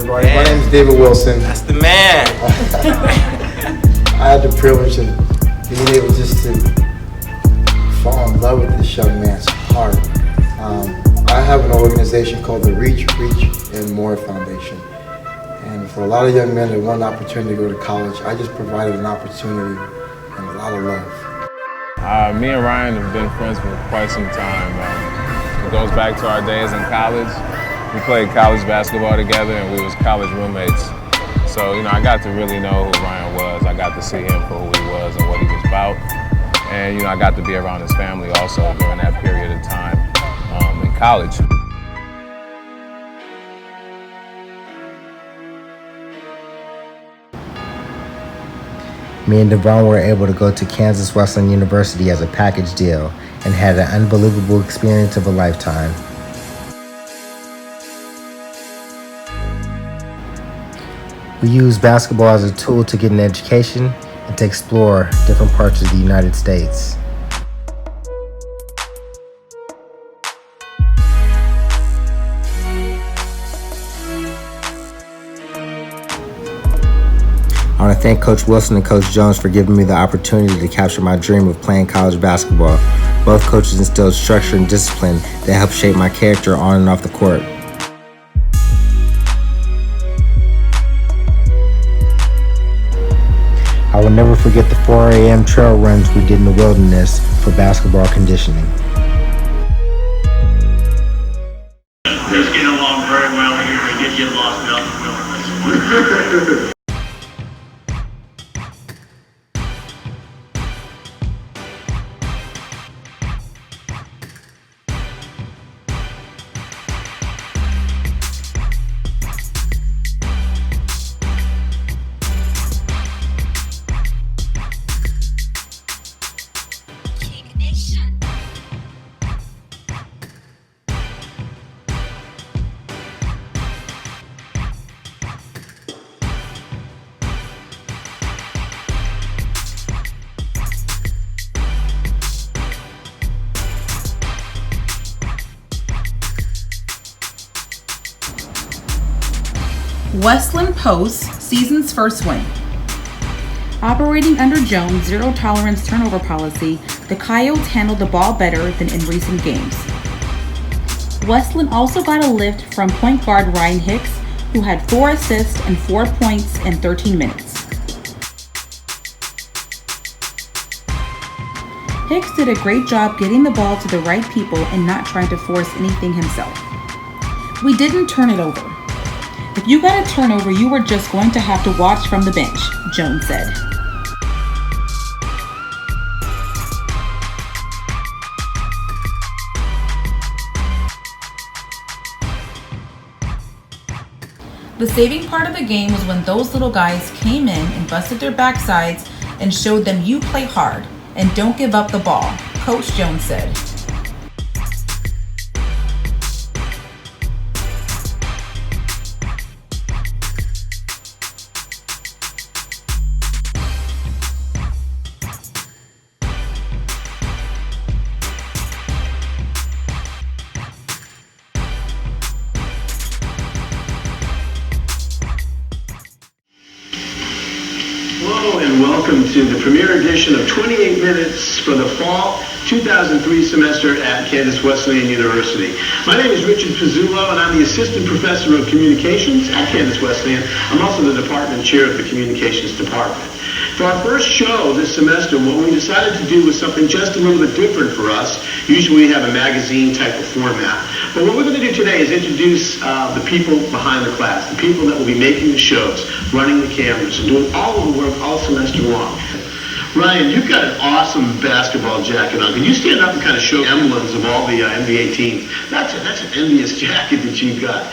everybody. My name is David Wilson. That's the man. I had the privilege of being able just to fall in love with this young man's heart. I have an organization called the Reach, and More Foundation. And for a lot of young men that want an opportunity to go to college, I just provided an opportunity and a lot of love. Me and Ryan have been friends for quite some time. It goes back to our days in college. We played college basketball together and we was college roommates. So, I got to really know who Ryan was. I got to see him for who he was and what he was about. And, I got to be around his family also during that period of time in college. Me and Devon were able to go to Kansas Wesleyan University as a package deal and had an unbelievable experience of a lifetime. We use basketball as a tool to get an education and to explore different parts of the United States. I want to thank Coach Wilson and Coach Jones for giving me the opportunity to capture my dream of playing college basketball. Both coaches instilled structure and discipline that helped shape my character on and off the court. I will never forget the 4 a.m. trail runs we did in the wilderness for basketball conditioning. Just get along very well here and get lost out in the wilderness. Wesleyan posts season's first win. Operating under Jones' zero-tolerance turnover policy, the Coyotes handled the ball better than in recent games. Wesleyan also got a lift from point guard Ryan Hicks, who had 4 assists and 4 points in 13 minutes. Hicks did a great job getting the ball to the right people and not trying to force anything himself. We didn't turn it over. If you got a turnover, you were just going to have to watch from the bench, Jones said. The saving part of the game was when those little guys came in and busted their backsides and showed them you play hard and don't give up the ball, Coach Jones said. Hello and welcome to the premiere edition of 28 Minutes for the fall 2003 semester at Kansas Wesleyan University. My name is Richard Pizzullo and I'm the Assistant Professor of Communications at Kansas Wesleyan. I'm also the Department Chair of the Communications Department. For our first show this semester, what we decided to do was something just a little bit different for us. Usually we have a magazine type of format. But what we're going to do today is introduce the people behind the class, the people that will be making the shows, running the cameras, and doing all of the work all semester long. Ryan, you've got an awesome basketball jacket on. Can you stand up and kind of show emblems of all the NBA teams? That's an envious jacket that you've got.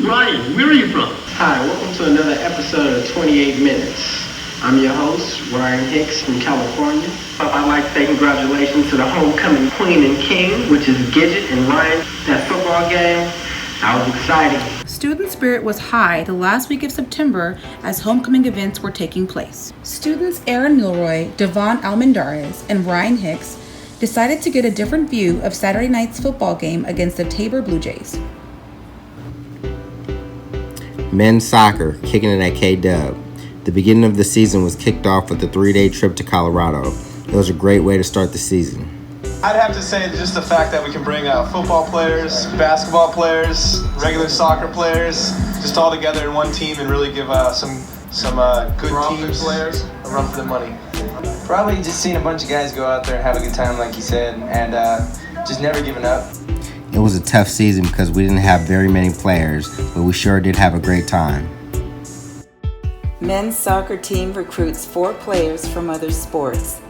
Ryan, where are you from? Hi, welcome to another episode of 28 Minutes. I'm your host, Ryan Hicks from California. I'd like to say congratulations to the homecoming queen and king, which is Gidget and Ryan. That football game, that was exciting. Student spirit was high the last week of September as homecoming events were taking place. Students Aaron Milroy, Devon Almendarez, and Ryan Hicks decided to get a different view of Saturday night's football game against the Tabor Blue Jays. Men's soccer, kicking it at K-Dub. The beginning of the season was kicked off with a 3-day trip to Colorado. It was a great way to start the season. I'd have to say just the fact that we can bring football players, basketball players, regular soccer players, just all together in one team and really give some good teams players a run for the money. Probably just seeing a bunch of guys go out there and have a good time, like you said, and just never giving up. It was a tough season because we didn't have very many players, but we sure did have a great time. Men's soccer team recruits 4 players from other sports.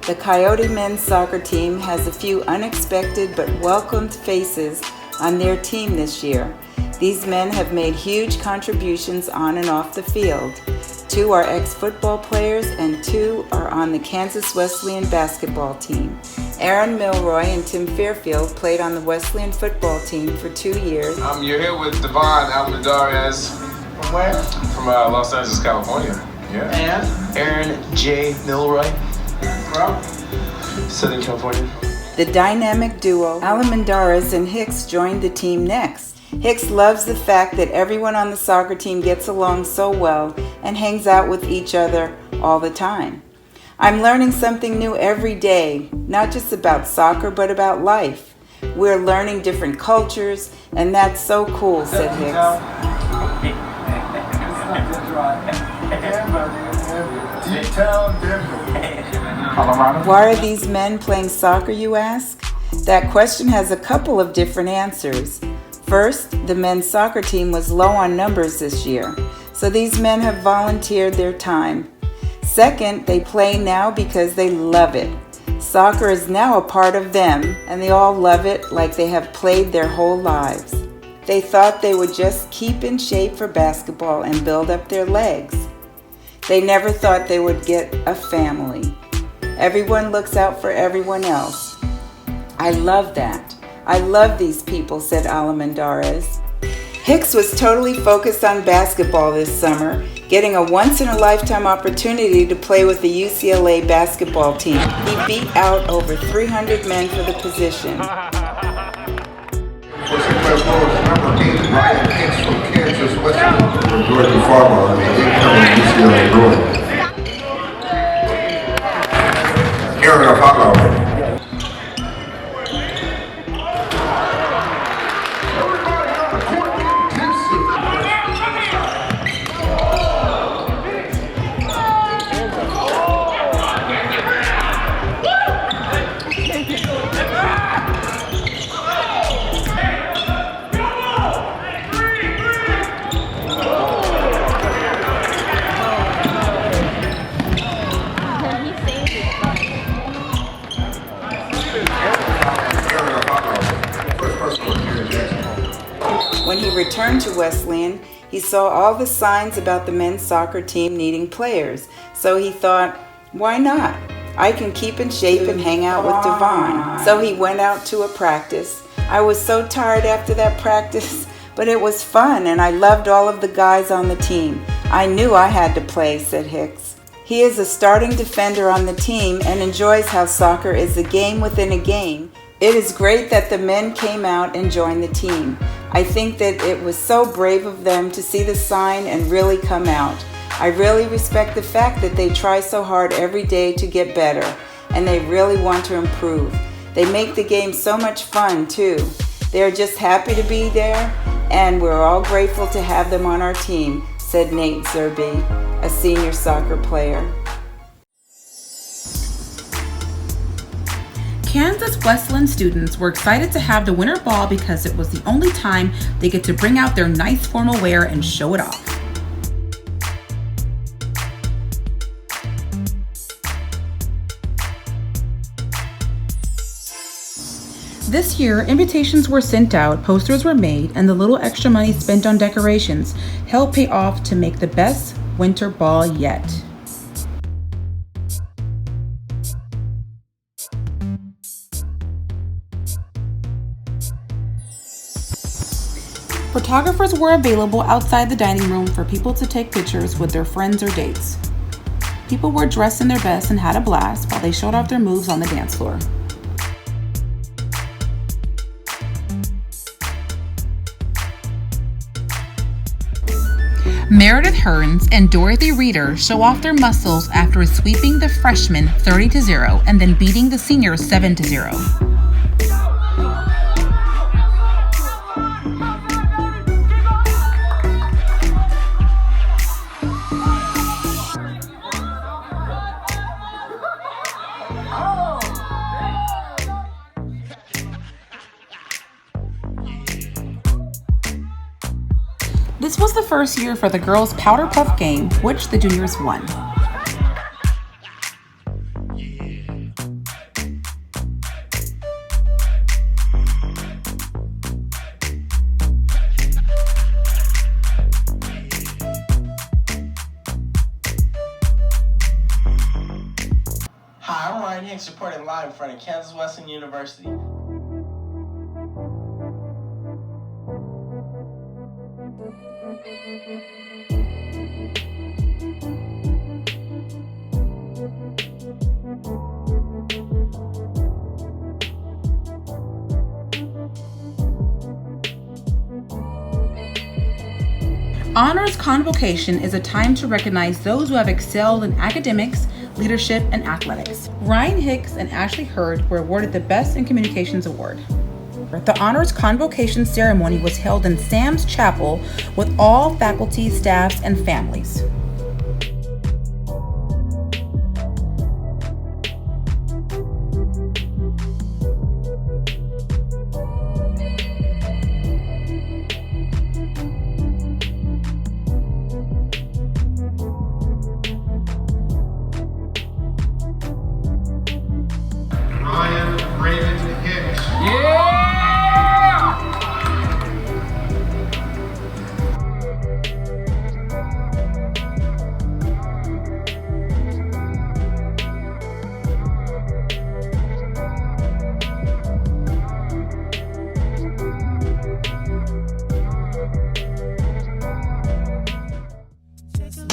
The Coyote men's soccer team has a few unexpected but welcomed faces on their team this year. These men have made huge contributions on and off the field. 2 are ex-football players and 2 are on the Kansas Wesleyan basketball team. Aaron Milroy and Tim Fairfield played on the Wesleyan football team for 2 years. You're here with Devon Almendarez. From where? From Los Angeles, California. Yeah. And Aaron J. Milroy, from Southern California. The dynamic duo, Almendarez and Hicks, joined the team next. Hicks loves the fact that everyone on the soccer team gets along so well and hangs out with each other all the time. I'm learning something new every day, not just about soccer, but about life. We're learning different cultures, and that's so cool, said Hicks. Why are these men playing soccer, you ask? That question has a couple of different answers. First, the men's soccer team was low on numbers this year, so these men have volunteered their time. Second, they play now because they love it. Soccer is now a part of them, and they all love it like they have played their whole lives. They thought they would just keep in shape for basketball and build up their legs. They never thought they would get a family. Everyone looks out for everyone else. I love that. I love these people, said Almendarez. Hicks was totally focused on basketball this summer, getting a once-in-a-lifetime opportunity to play with the UCLA basketball team. He beat out over 300 men for the position. Ryan Hicks from Kansas Wesleyan. From Georgia Farmer, incoming UCLA Bruin. Aaron Apollo. When he returned to Wesleyan, he saw all the signs about the men's soccer team needing players, so he thought, why not? I can keep in shape and hang out with Devon. So he went out to a practice. I was so tired after that practice, but it was fun and I loved all of the guys on the team. I knew I had to play, said Hicks. He is a starting defender on the team and enjoys how soccer is a game within a game. It is great that the men came out and joined the team. I think that it was so brave of them to see the sign and really come out. I really respect the fact that they try so hard every day to get better, and they really want to improve. They make the game so much fun, too. They're just happy to be there, and we're all grateful to have them on our team, said Nate Zerbe, a senior soccer player. Kansas Wesleyan students were excited to have the winter ball because it was the only time they get to bring out their nice formal wear and show it off. This year, invitations were sent out, posters were made, and the little extra money spent on decorations helped pay off to make the best winter ball yet. Photographers were available outside the dining room for people to take pictures with their friends or dates. People were dressed in their best and had a blast while they showed off their moves on the dance floor. Meredith Hearns and Dorothy Reeder show off their muscles after sweeping the freshmen 30-0 and then beating the seniors 7-0. This was the first year for the girls' powder puff game, which the juniors won. Hi, I'm Ryan Hicks reporting live in front of Kansas Wesleyan University. Honors Convocation is a time to recognize those who have excelled in academics, leadership, and athletics. Ryan Hicks and Ashley Hurd were awarded the Best in Communications Award. The Honors Convocation ceremony was held in Sam's Chapel with all faculty, staffs, and families.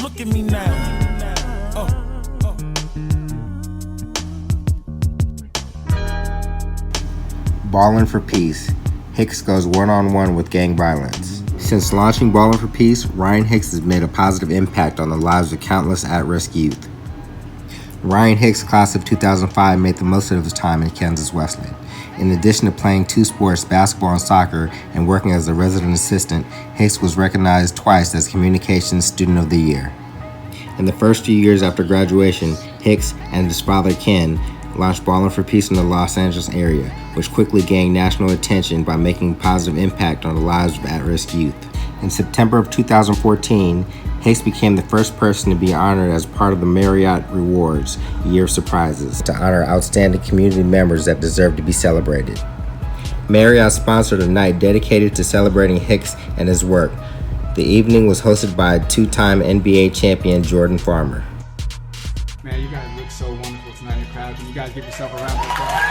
Look at me now. Ballin' for Peace. Hicks goes one-on-one with gang violence. Since launching Ballin' for Peace, Ryan Hicks has made a positive impact on the lives of countless at-risk youth. Ryan Hicks' class of 2005 made the most of his time in Kansas Wesleyan. In addition to playing two sports, basketball and soccer, and working as a resident assistant, Hicks was recognized twice as Communications Student of the Year. In the first few years after graduation, Hicks and his father Ken launched Ballin' for Peace in the Los Angeles area, which quickly gained national attention by making a positive impact on the lives of at-risk youth. In September of 2014, Hicks became the first person to be honored as part of the Marriott Rewards Year of Surprises to honor outstanding community members that deserve to be celebrated. Marriott sponsored a night dedicated to celebrating Hicks and his work. The evening was hosted by two-time NBA champion Jordan Farmer. Man, you guys look so wonderful tonight in the crowd. Can you guys give yourself a round of applause?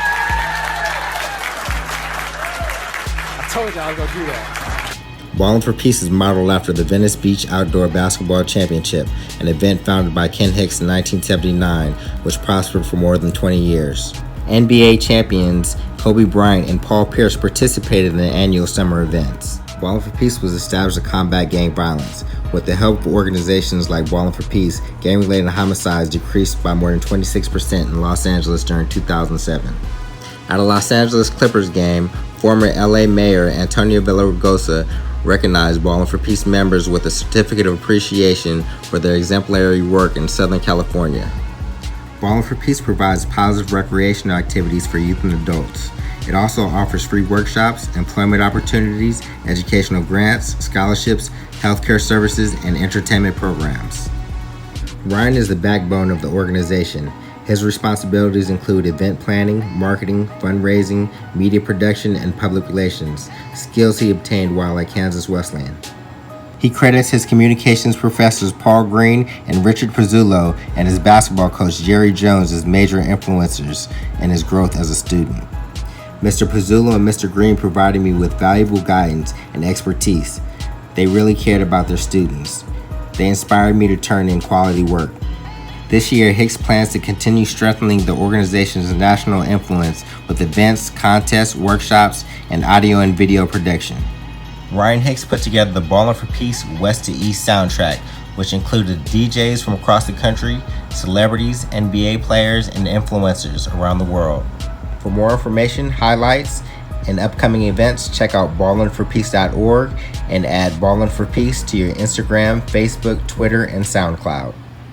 I told you I was going to do that. Ballin' for Peace is modeled after the Venice Beach Outdoor Basketball Championship, an event founded by Ken Hicks in 1979, which prospered for more than 20 years. NBA champions Kobe Bryant and Paul Pierce participated in the annual summer events. Ballin' for Peace was established to combat gang violence. With the help of organizations like Ballin' for Peace, gang-related homicides decreased by more than 26% in Los Angeles during 2007. At a Los Angeles Clippers game, former LA Mayor Antonio Villaraigosa recognized Ballin' for Peace members with a certificate of appreciation for their exemplary work in Southern California. Ballin' for Peace provides positive recreational activities for youth and adults. It also offers free workshops, employment opportunities, educational grants, scholarships, healthcare services, and entertainment programs. Ryan is the backbone of the organization. His responsibilities include event planning, marketing, fundraising, media production, and public relations, skills he obtained while at Kansas Wesleyan. He credits his communications professors Paul Green and Richard Pizzullo and his basketball coach Jerry Jones as major influencers in his growth as a student. Mr. Pizzullo and Mr. Green provided me with valuable guidance and expertise. They really cared about their students. They inspired me to turn in quality work. This year, Hicks plans to continue strengthening the organization's national influence with events, contests, workshops, and audio and video production. Ryan Hicks put together the Ballin' for Peace West to East soundtrack, which included DJs from across the country, celebrities, NBA players, and influencers around the world. For more information, highlights, and upcoming events, check out ballinforpeace.org and add Ballin' for Peace to your Instagram, Facebook, Twitter, and SoundCloud.